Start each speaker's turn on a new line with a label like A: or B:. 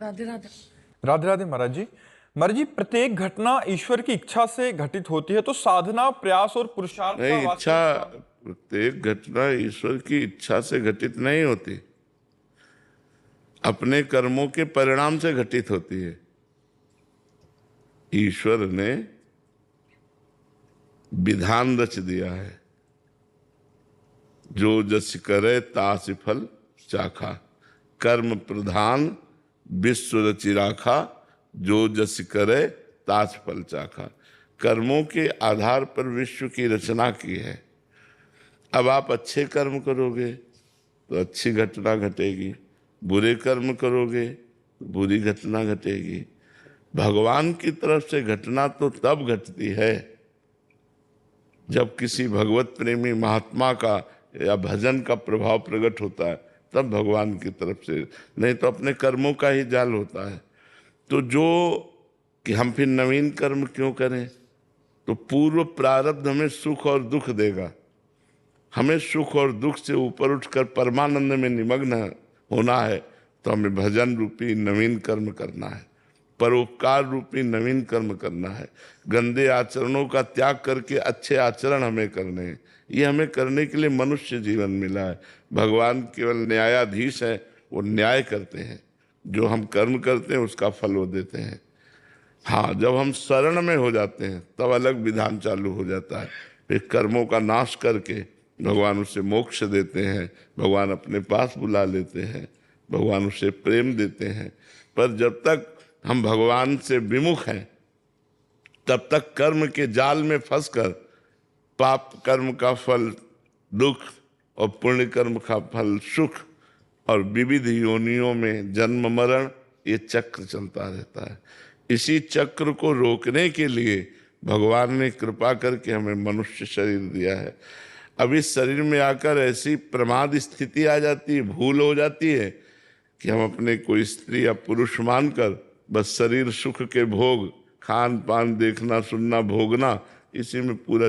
A: राधे राधे।
B: राधे राधे महाराज जी। महाराज जी, प्रत्येक घटना ईश्वर की इच्छा से घटित होती है, तो साधना, प्रयास और पुरुषार्थ का
C: नहीं, इच्छा,
B: वास्तविक
C: प्रत्येक घटना ईश्वर की इच्छा से घटित नहीं होती, अपने कर्मों के परिणाम से घटित होती है। ईश्वर ने विधान रच दिया है, जो जस करे तास फल चाखा, कर्म प्रधान विश्व रचि राखा, जो जस करे तास फल चाखा। कर्मों के आधार पर विश्व की रचना की है। अब आप अच्छे कर्म करोगे तो अच्छी घटना घटेगी, बुरे कर्म करोगे तो बुरी घटना घटेगी। भगवान की तरफ से घटना तो तब घटती है जब किसी भगवत प्रेमी महात्मा का या भजन का प्रभाव प्रकट होता है, तब भगवान की तरफ से, नहीं तो अपने कर्मों का ही जाल होता है। तो जो कि हम फिर नवीन कर्म क्यों करें? तो पूर्व प्रारब्ध हमें सुख और दुख देगा। हमें सुख और दुख से ऊपर उठकर परमानंद में निमग्न होना है, तो हमें भजन रूपी नवीन कर्म करना है, परोपकार रूपी नवीन कर्म करना है। गंदे आचरणों का त्याग करके अच्छे आचरण हमें करने हैं। ये हमें करने के लिए मनुष्य जीवन मिला है। भगवान केवल न्यायाधीश है, वो न्याय करते हैं। जो हम कर्म करते हैं उसका फल वो देते हैं। हाँ, जब हम शरण में हो जाते हैं तब अलग विधान चालू हो जाता है। फिर कर्मों का नाश करके भगवान उसे मोक्ष देते हैं, भगवान अपने पास बुला लेते हैं, भगवान उसे प्रेम देते हैं। पर जब तक हम भगवान से विमुख हैं तब तक कर्म के जाल में फंसकर पाप कर्म का फल दुख और पुण्य कर्म का फल सुख और विविध योनियों में जन्म मरण, ये चक्र चलता रहता है। इसी चक्र को रोकने के लिए भगवान ने कृपा करके हमें मनुष्य शरीर दिया है। अब इस शरीर में आकर ऐसी प्रमाद स्थिति आ जाती है, भूल हो जाती है कि हम अपने कोई स्त्री या पुरुष मानकर बस शरीर सुख के भोग, खान पान, देखना सुनना, भोगना, इसी में पूरा